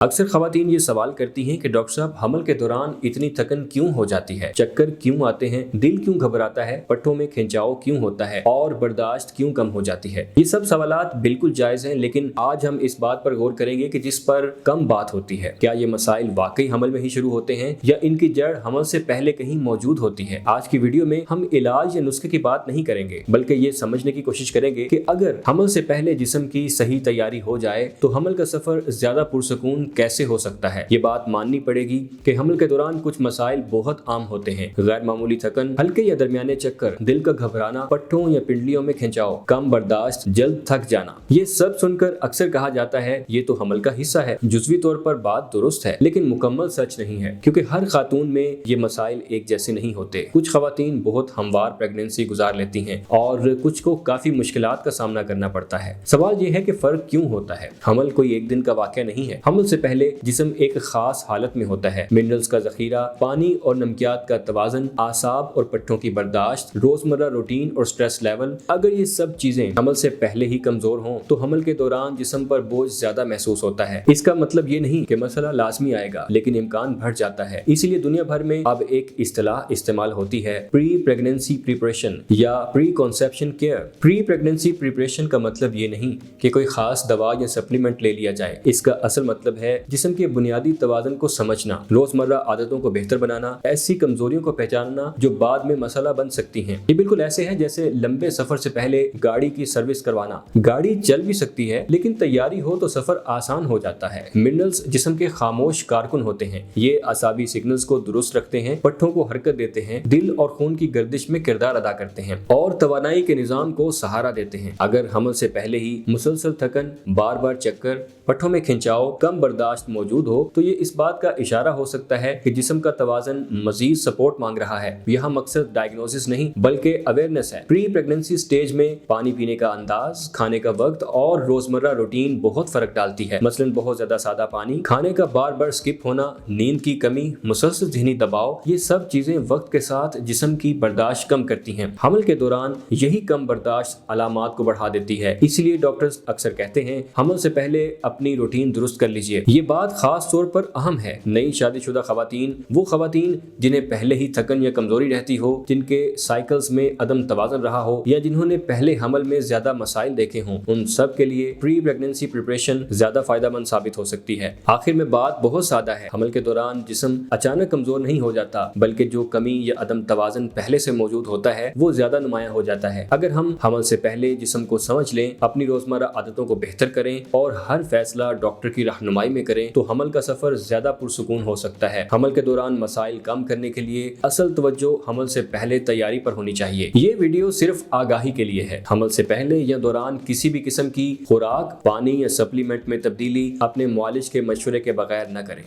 अक्सर खवातीन ये सवाल करती हैं कि डॉक्टर साहब हमल के दौरान इतनी थकन क्यों हो जाती है, चक्कर क्यों आते हैं, दिल क्यों घबराता है, पट्टों में खिंचाव क्यों होता है और बर्दाश्त क्यों कम हो जाती है। ये सब सवालात बिल्कुल जायज हैं, लेकिन आज हम इस बात पर गौर करेंगे कि जिस पर कम बात होती है। क्या ये मसाइल वाकई हमल में ही शुरू होते हैं या इनकी जड़ हमल से पहले कहीं मौजूद होती है। आज की वीडियो में हम इलाज या नुस्खे की बात नहीं करेंगे, बल्कि ये समझने की कोशिश करेंगे कि अगर हमल से पहले जिस्म की सही तैयारी हो जाए तो हमल का सफर ज्यादा पुरसकून कैसे हो सकता है। ये बात माननी पड़ेगी कि हमल के दौरान कुछ मसाइल बहुत आम होते हैं। गैर मामूली थकन, हल्के या दरमियाने चक्कर, दिल का घबराना, पट्टों या पिंडलियों में खिंचाव, कम बर्दाश्त, जल्द थक जाना। ये सब सुनकर अक्सर कहा जाता है ये तो हमल का हिस्सा है। जुज़वी तौर पर बात दुरुस्त है, लेकिन मुकम्मल सच नहीं है, क्योंकि हर खातून में ये मसाइल एक जैसे नहीं होते। कुछ खवातीन बहुत हमवार प्रेगनेंसी गुजार लेती हैं और कुछ को काफी मुश्किलात का सामना करना पड़ता है। सवाल ये है कि फर्क क्यों होता है। हमल कोई एक दिन का वाक़या नहीं है। हमल से पहले जिस्म एक खास हालत में होता है। मिनरल्स का जखीरा, पानी और नमकियात का तवाज़न, आसाब और पट्टों की बर्दाश्त, रोजमर्रा रूटीन और स्ट्रेस लेवल, अगर ये सब चीजें हमल से पहले ही कमजोर हों तो हमल के दौरान जिस्म पर बोझ ज्यादा महसूस होता है। इसका मतलब ये नहीं कि मसला लाजमी आएगा, लेकिन इम्कान बढ़ जाता है। इसीलिए दुनिया भर में अब एक इस्तिलाह इस्तेमाल होती है, प्री प्रेगनेंसी प्रिपरेशन या pre conception care. Pre pregnancy preparation का मतलब ये नहीं कि कोई खास दवा या सप्लीमेंट ले लिया जाए। इसका असल मतलब है जिस्म के बुनियादी तवाज़न को समझना, रोजमर्रा आदतों को बेहतर बनाना, ऐसी कमजोरियों को पहचानना जो बाद में मसला बन सकती हैं। ये बिल्कुल ऐसे है जैसे लंबे सफर से पहले गाड़ी की सर्विस करवाना। गाड़ी चल भी सकती है, लेकिन तैयारी हो तो सफर आसान हो जाता है। मिनरल्स जिस्म के खामोश कारकुन होते हैं। ये असाबी सिग्नल्स को दुरुस्त रखते हैं, पट्टों को हरकत देते हैं, दिल और खून की गर्दिश में किरदार अदा करते हैं और तवानाई के निजाम को सहारा देते हैं। अगर हमल से पहले ही मुसलसल थकन, बार बार चक्कर, पट्टों में खिंचाव, कम बर्दाश्त मौजूद हो तो ये इस बात का इशारा हो सकता है कि जिस्म का तवाज़न मजीद सपोर्ट मांग रहा है। यहाँ मकसद डायग्नोसिस नहीं बल्कि अवेयरनेस है। प्री प्रेगनेंसी स्टेज में पानी पीने का अंदाज, खाने का वक्त और रोजमर्रा रूटीन बहुत फर्क डालती है। मसलन बहुत ज्यादा सादा पानी, खाने का बार बार स्किप होना, नींद की कमी, मुसलसल ज़हनी दबाव, ये सब चीजें वक्त के साथ जिस्म की बर्दाश्त कम करती हैं। हमल के दौरान यही कम बर्दाश्त अलामात को बढ़ा देती है। इसलिए डॉक्टर्स अक्सर कहते हैं हमल से पहले अपनी रूटीन दुरुस्त कर लीजिए। ये बात खास तौर पर अहम है नई शादीशुदा खवातीन, वो खवातीन जिन्हें पहले ही थकन या कमजोरी रहती हो, जिनके साइकिल्स में अदम तवाज़न रहा हो या जिन्होंने पहले हमल में ज्यादा मसाइल देखे हों, उन सब के लिए प्री प्रेगनेंसी प्रिपरेशन ज्यादा फायदेमंद साबित हो सकती है। आखिर में बात बहुत सादा है। हमल के दौरान जिस्म अचानक कमजोर नहीं हो जाता, बल्कि जो कमी या अदम तवाज़न पहले से मौजूद होता है वो ज्यादा नुमायां हो जाता है। अगर हम हमल से पहले जिस्म को समझ लें, अपनी रोजमर्रा आदतों को बेहतर करें और हर फैसला डॉक्टर की रहनुमाई में करें तो हमल का सफर ज्यादा पुरसुकून हो सकता है। हमल के दौरान मसाइल कम करने के लिए असल तवज्जो हमल से पहले तैयारी पर होनी चाहिए। ये वीडियो सिर्फ आगाही के लिए है। हमल से पहले या दौरान किसी भी किस्म की खुराक, पानी या सप्लीमेंट में तब्दीली अपने मुआलिज के मशवरे के बगैर न करें।